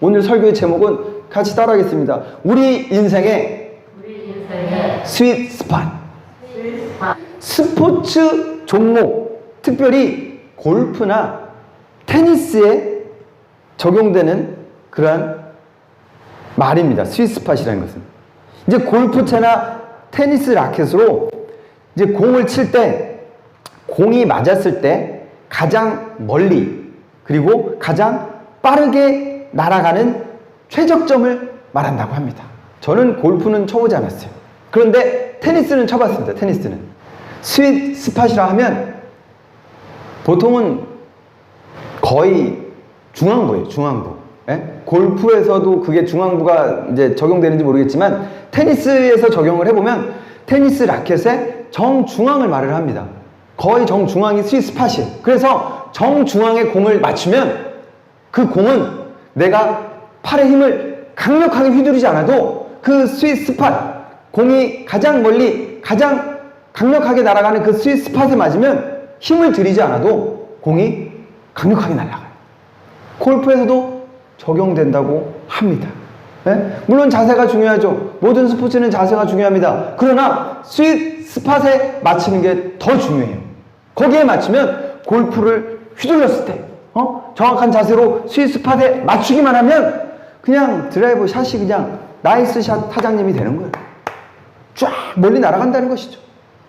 오늘 설교의 제목은 같이 따라하겠습니다. 우리 인생의 스윗 스팟. 스포츠 종목, 특별히 골프나 테니스에 적용되는 그러한 말입니다. 스윗 스팟이라는 것은. 이제 골프채나 테니스 라켓으로 이제 공을 칠 때, 공이 맞았을 때 가장 멀리 그리고 가장 빠르게 날아가는 최적점을 말한다고 합니다. 저는 골프는 쳐보지 않았어요. 그런데 테니스는 쳐봤습니다. 테니스는. 스윗 스팟이라 하면 보통은 거의 중앙부예요. 중앙부. 예? 골프에서도 그게 중앙부가 이제 적용되는지 모르겠지만 테니스에서 적용을 해보면 테니스 라켓의 정중앙을 말을 합니다. 거의 정중앙이 스윗 스팟이에요. 그래서 정중앙에 공을 맞추면 그 공은 내가 팔의 힘을 강력하게 휘두르지 않아도 그 스윗 스팟, 공이 가장 멀리 가장 강력하게 날아가는 그 스윗 스팟에 맞으면 힘을 들이지 않아도 공이 강력하게 날아가요. 골프에서도 적용된다고 합니다. 네? 물론 자세가 중요하죠. 모든 스포츠는 자세가 중요합니다. 그러나 스윗 스팟에 맞추는 게 더 중요해요. 거기에 맞추면 골프를 휘둘렀을 때 정확한 자세로 스윗 스팟에 맞추기만 하면 그냥 드라이버 샷이 그냥 나이스 샷 타장님이 되는 거예요. 쫙 멀리 날아간다는 것이죠.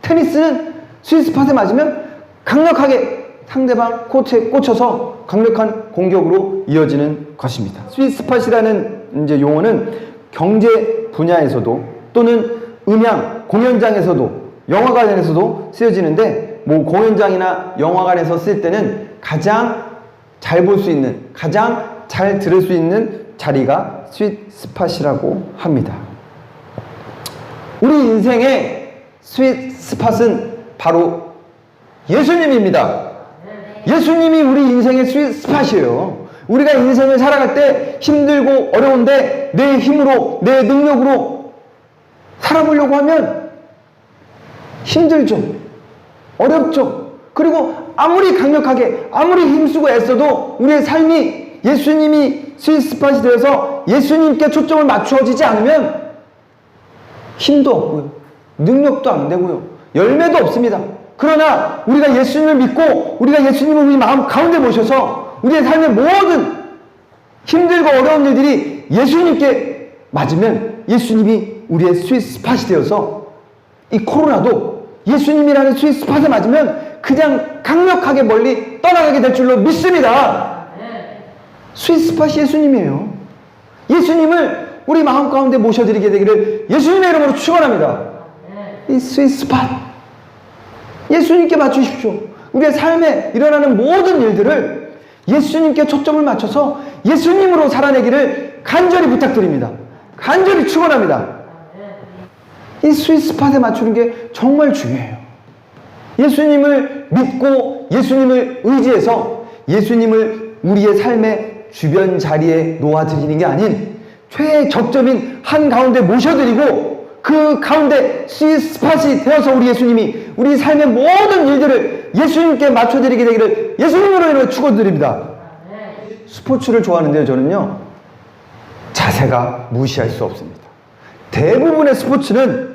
테니스는 스윗 스팟에 맞으면 강력하게 상대방 코트에 꽂혀서 강력한 공격으로 이어지는 것입니다. 스윗 스팟이라는 이제 용어는 경제 분야에서도 또는 음향, 공연장에서도 영화관에서도 쓰여지는데 뭐 공연장이나 영화관에서 쓸 때는 가장 잘 볼 수 있는, 가장 잘 들을 수 있는 자리가 스윗 스팟이라고 합니다. 우리 인생의 스윗 스팟은 바로 예수님입니다. 예수님이 우리 인생의 스윗 스팟이에요. 우리가 인생을 살아갈 때 힘들고 어려운데 내 힘으로, 내 능력으로 살아보려고 하면 힘들죠. 어렵죠. 그리고 아무리 강력하게, 아무리 힘쓰고 애써도 우리의 삶이 예수님이 스윗 스팟이 되어서 예수님께 초점을 맞추어지지 않으면 힘도 없고요. 능력도 안 되고요. 열매도 없습니다. 그러나 우리가 예수님을 믿고 우리가 예수님을 우리 마음 가운데 모셔서 우리의 삶의 모든 힘들고 어려운 일들이 예수님께 맞으면 예수님이 우리의 스윗 스팟이 되어서 이 코로나도 예수님이라는 스윗 스팟에 맞으면 그냥 강력하게 멀리 떠나가게 될 줄로 믿습니다. 스윗 스팟이 예수님이에요. 예수님을 우리 마음 가운데 모셔드리게 되기를 예수님의 이름으로 축원합니다. 이 스윗 스팟 예수님께 맞추십시오. 우리의 삶에 일어나는 모든 일들을 예수님께 초점을 맞춰서 예수님으로 살아내기를 간절히 부탁드립니다. 간절히 축원합니다. 이 스윗 스팟에 맞추는 게 정말 중요해요. 예수님을 믿고 예수님을 의지해서 예수님을 우리의 삶의 주변 자리에 놓아드리는 게 아닌 최적점인 한가운데 모셔드리고 그 가운데 스윗 스팟이 되어서 우리 예수님이 우리 삶의 모든 일들을 예수님께 맞춰드리게 되기를 예수님으로 인해 축원드립니다. 스포츠를 좋아하는데요, 저는요 자세가 무시할 수 없습니다. 대부분의 스포츠는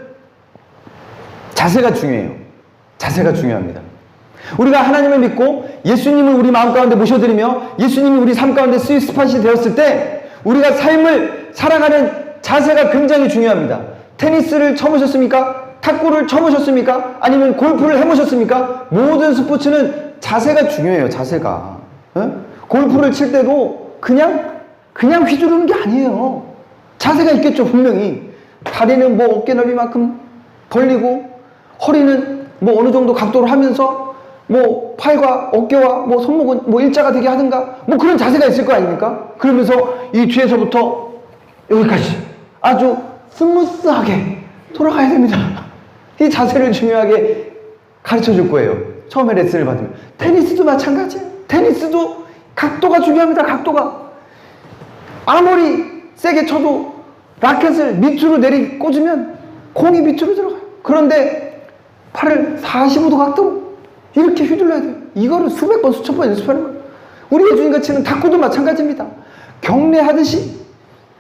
자세가 중요해요. 자세가 중요합니다. 우리가 하나님을 믿고 예수님을 우리 마음 가운데 모셔드리며 예수님이 우리 삶 가운데 스윗 스팟이 되었을 때 우리가 삶을 살아가는 자세가 굉장히 중요합니다. 테니스를 쳐보셨습니까? 탁구를 쳐보셨습니까? 아니면 골프를 해보셨습니까? 모든 스포츠는 자세가 중요해요. 자세가. 골프를 칠 때도 그냥 휘두르는 게 아니에요. 자세가 있겠죠. 분명히. 다리는 뭐 어깨 넓이만큼 벌리고 허리는 뭐 어느 정도 각도로 하면서 뭐 팔과 어깨와 뭐 손목은 뭐 일자가 되게 하든가 뭐 그런 자세가 있을 거 아닙니까? 그러면서 이 뒤에서부터 여기까지 아주 스무스하게 돌아가야 됩니다. 이 자세를 중요하게 가르쳐 줄 거예요. 처음에 레슨을 받으면. 테니스도 마찬가지예요. 테니스도 각도가 중요합니다. 각도가. 아무리 세게 쳐도 라켓을 밑으로 꽂으면 공이 밑으로 들어가요. 그런데 팔을 45도 각도로 이렇게 휘둘러야 돼요. 이거를 수백 번, 수천 번 연습하는 거예요. 우리 예수님과 치는 탁구도 마찬가지입니다. 경례하듯이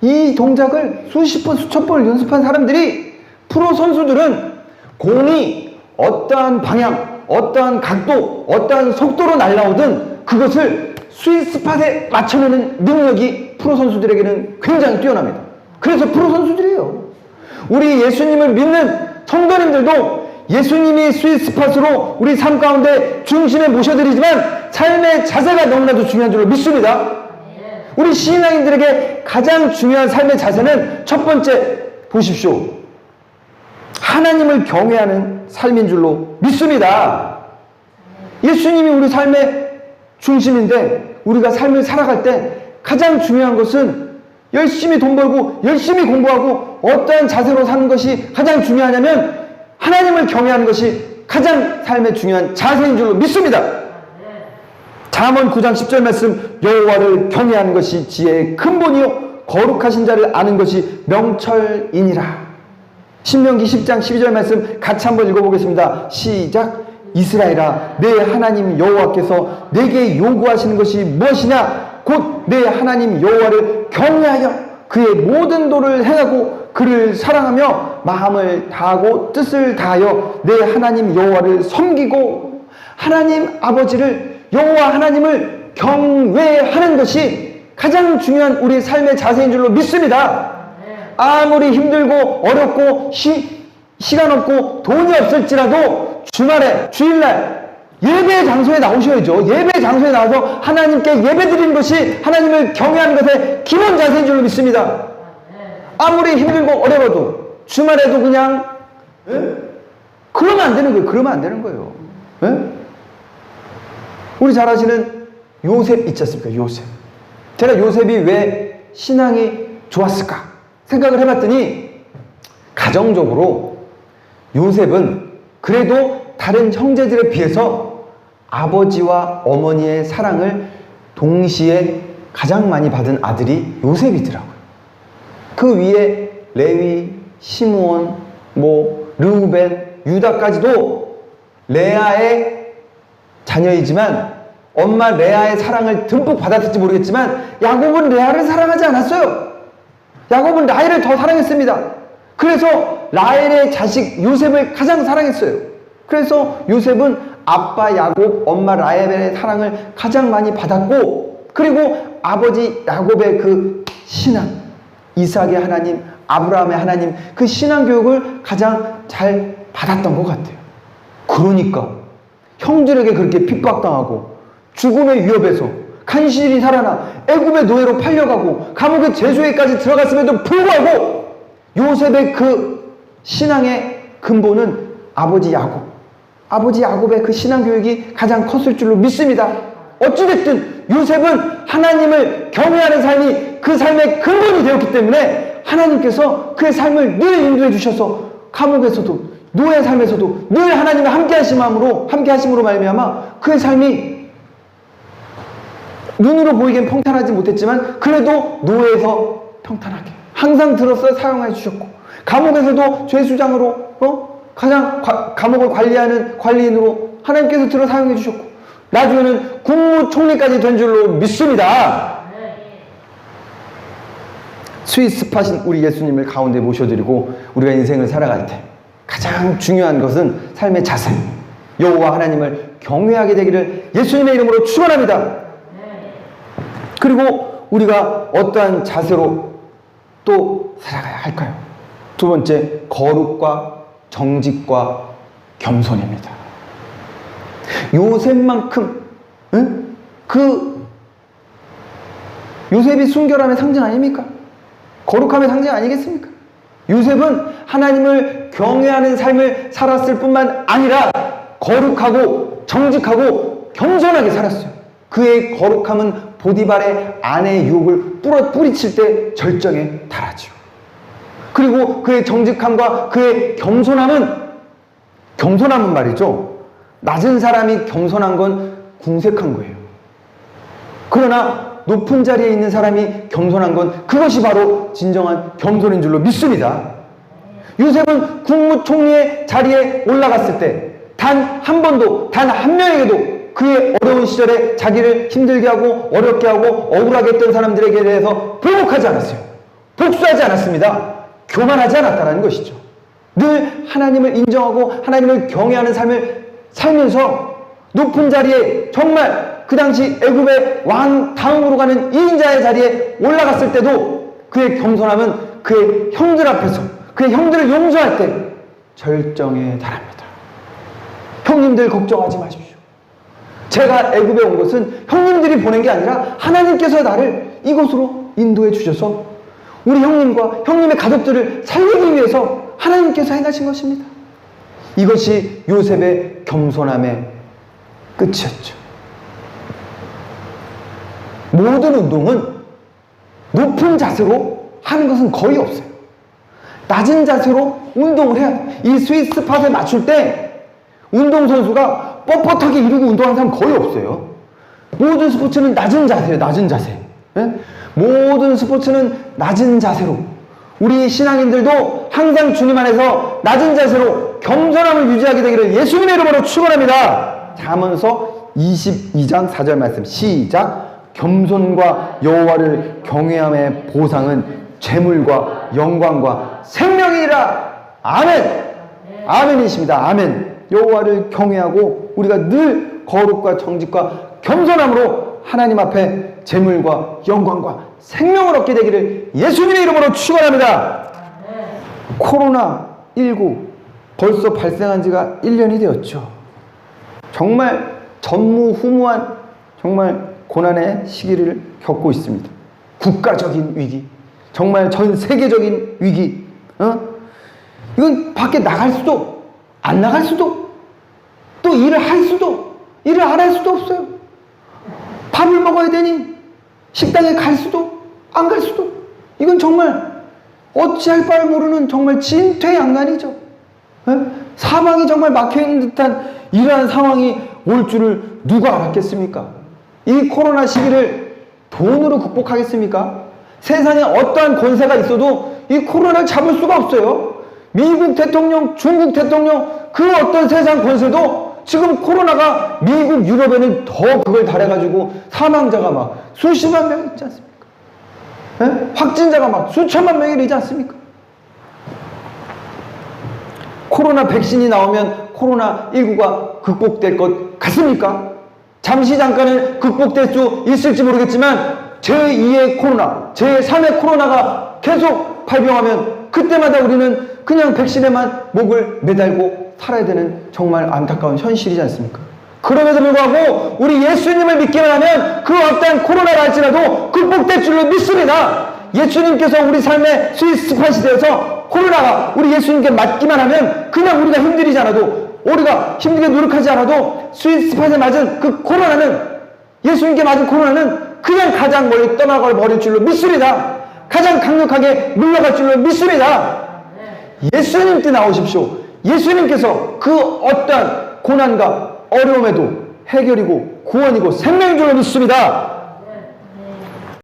이 동작을 수십 번, 수천 번을 연습한 사람들이, 프로 선수들은 공이 어떠한 방향, 어떠한 각도, 어떠한 속도로 날아오든 그것을 스윗스팟에 맞춰내는 능력이 프로 선수들에게는 굉장히 뛰어납니다. 그래서 프로 선수들이에요. 우리 예수님을 믿는 성도님들도 예수님이 스윗스팟으로 우리 삶 가운데 중심에 모셔드리지만 삶의 자세가 너무나도 중요한 줄로 믿습니다. 우리 신앙인들에게 가장 중요한 삶의 자세는 첫 번째, 보십시오. 하나님을 경외하는 삶인 줄로 믿습니다. 예수님이 우리 삶의 중심인데 우리가 삶을 살아갈 때 가장 중요한 것은 열심히 돈 벌고 열심히 공부하고 어떠한 자세로 사는 것이 가장 중요하냐면 하나님을 경외하는 것이 가장 삶의 중요한 자세인 줄로 믿습니다. 잠언 9장 10절 말씀, 여호와를 경외하는 것이 지혜의 근본이요 거룩하신 자를 아는 것이 명철이니라. 신명기 10장 12절 말씀 같이 한번 읽어보겠습니다. 시작. 이스라엘아, 내 하나님 여호와께서 내게 요구하시는 것이 무엇이냐? 곧 내 하나님 여호와를 경외하여 그의 모든 도를 행하고 그를 사랑하며 마음을 다하고 뜻을 다하여 내 하나님 여호와를 섬기고, 하나님 아버지를, 여호와 하나님을 경외하는 것이 가장 중요한 우리 삶의 자세인 줄로 믿습니다. 아무리 힘들고 어렵고 시간 없고 돈이 없을지라도 주말에, 주일날 예배 장소에 나오셔야죠. 예배 장소에 나와서 하나님께 예배 드리는 것이 하나님을 경외하는 것의 기본 자세인 줄로 믿습니다. 아무리 힘들고 어려워도 주말에도 그냥 그러면 안 되는 거예요. 그러면 안 되는 거예요. 우리 잘 아시는 요셉 있지 않습니까? 요셉. 제가 요셉이 왜 신앙이 좋았을까 생각을 해봤더니, 가정적으로 요셉은 그래도 다른 형제들에 비해서 아버지와 어머니의 사랑을 동시에 가장 많이 받은 아들이 요셉이더라고요. 그 위에 레위, 시므온, 르우벤, 유다까지도 레아의 자녀이지만 엄마 레아의 사랑을 듬뿍 받았을지 모르겠지만 야곱은 레아를 사랑하지 않았어요. 야곱은 라헬을 더 사랑했습니다. 그래서 라헬의 자식 요셉을 가장 사랑했어요. 그래서 요셉은 아빠 야곱, 엄마 라헬의 사랑을 가장 많이 받았고, 그리고 아버지 야곱의 그 신앙, 이삭의 하나님, 아브라함의 하나님, 그 신앙 교육을 가장 잘 받았던 것 같아요. 그러니까 형들에게 그렇게 핍박당하고 죽음의 위협에서 간신히 살아나 애굽의 노예로 팔려가고 감옥의 제수에까지 들어갔음에도 불구하고 요셉의 그 신앙의 근본은 아버지 야곱의 그 신앙 교육이 가장 컸을 줄로 믿습니다. 어찌됐든 요셉은 하나님을 경외하는 삶이 그 삶의 근본이 되었기 때문에 하나님께서 그의 삶을 늘 인도해 주셔서 감옥에서도 노예 삶에서도 늘 하나님의 함께 하심으로 말미암아 그의 삶이 눈으로 보이기엔 평탄하지 못했지만 그래도 노예에서 평탄하게 항상 들어서 사용해 주셨고, 감옥에서도 죄수장으로 가장 감옥을 관리하는 관리인으로 하나님께서 들어 사용해 주셨고, 나중에는 국무총리까지 된 줄로 믿습니다. 스윗스팟인 우리 예수님을 가운데 모셔드리고 우리가 인생을 살아갈 때 가장 중요한 것은 삶의 자세, 여호와 하나님을 경외하게 되기를 예수님의 이름으로 축원합니다. 그리고 우리가 어떠한 자세로 또 살아가야 할까요? 두 번째, 거룩과 정직과 겸손입니다. 요셉만큼 요셉이 순결함의 상징 아닙니까? 거룩함의 상징 아니겠습니까? 요셉은 하나님을 경외하는 삶을 살았을 뿐만 아니라 거룩하고 정직하고 겸손하게 살았어요. 그의 거룩함은 보디발의 아내의 유혹을 뿌리칠 때 절정에 달하죠. 그리고 그의 정직함과 그의 겸손함은 말이죠, 낮은 사람이 겸손한 건 궁색한 거예요. 그러나 높은 자리에 있는 사람이 겸손한 건 그것이 바로 진정한 겸손인 줄로 믿습니다. 요셉은 국무총리의 자리에 올라갔을 때 단 한 번도, 단 한 명에게도 그의 어려운 시절에 자기를 힘들게 하고 어렵게 하고 억울하게 했던 사람들에게 대해서 보복하지 않았어요. 복수하지 않았습니다. 교만하지 않았다는 것이죠. 늘 하나님을 인정하고 하나님을 경외하는 삶을 살면서 높은 자리에, 정말 그 당시 애굽의 왕 다음으로 가는 2인자의 자리에 올라갔을 때도 그의 겸손함은 그의 형들 앞에서, 그의 형들을 용서할 때 절정에 달합니다. 형님들 걱정하지 마십시오. 제가 애굽에 온 것은 형님들이 보낸 게 아니라 하나님께서 나를 이곳으로 인도해 주셔서 우리 형님과 형님의 가족들을 살리기 위해서 하나님께서 행하신 것입니다. 이것이 요셉의 겸손함의 끝이었죠. 모든 운동은 높은 자세로 하는 것은 거의 없어요. 낮은 자세로 운동을 해야 돼요. 이 스위스 팟에 맞출 때 운동선수가 뻣뻣하게 이루고 운동하는 사람 거의 없어요. 모든 스포츠는 낮은 자세예요. 낮은 자세. 네? 모든 스포츠는 낮은 자세로, 우리 신앙인들도 항상 주님 안에서 낮은 자세로 겸손함을 유지하게 되기를 예수님의 이름으로 축원합니다. 잠언서 22장 4절 말씀 시작. 겸손과 여호와를 경외함의 보상은 재물과 영광과 생명이라. 아멘. 아멘이십니다. 아멘. 여호와를 경외하고 우리가 늘 거룩과 정직과 겸손함으로 하나님 앞에 재물과 영광과 생명을 얻게 되기를 예수님의 이름으로 축원합니다. 코로나19 벌써 발생한 지가 1년이 되었죠. 정말 전무후무한 정말 고난의 시기를 겪고 있습니다. 국가적인 위기, 정말 전 세계적인 위기. 이건 밖에 나갈 수도 안 나갈 수도, 또 일을 할 수도 일을 안 할 수도 없어요. 밥을 먹어야 되니 식당에 갈 수도 안 갈 수도. 이건 정말 어찌할 바를 모르는 정말 진퇴양난이죠. 사방이 정말 막혀있는 듯한 이러한 상황이 올 줄을 누가 알았겠습니까? 이 코로나 시기를 돈으로 극복하겠습니까? 세상에 어떠한 권세가 있어도 이 코로나를 잡을 수가 없어요. 미국 대통령, 중국 대통령, 그 어떤 세상 권세도 지금 코로나가 미국, 유럽에는 더 그걸 달해가지고 사망자가 막 수십만 명 있지 않습니까? 확진자가 막 수천만 명이 되지 않습니까? 코로나 백신이 나오면 코로나19가 극복될 것 같습니까? 잠시 잠깐은 극복될 수 있을지 모르겠지만 제2의 코로나, 제3의 코로나가 계속 발병하면 그때마다 우리는 그냥 백신에만 목을 매달고 살아야 되는 정말 안타까운 현실이지 않습니까? 그럼에도 불구하고 우리 예수님을 믿기만 하면 그 어떠한 코로나가 할지라도 극복될 줄로 믿습니다. 예수님께서 우리 삶의 스위스팟이 되어서 코로나가 우리 예수님께 맞기만 하면 그냥 우리가 힘들이지 않아도, 우리가 힘들게 노력하지 않아도 스위스팟에 맞은 그 코로나는, 예수님께 맞은 코로나는 그냥 가장 멀리 떠나가 버릴 줄로 믿습니다. 가장 강력하게 물러갈 줄로 믿습니다. 예수님께 나오십시오. 예수님께서 그 어떠한 고난과 어려움에도 해결이고 구원이고 생명인 줄로 믿습니다.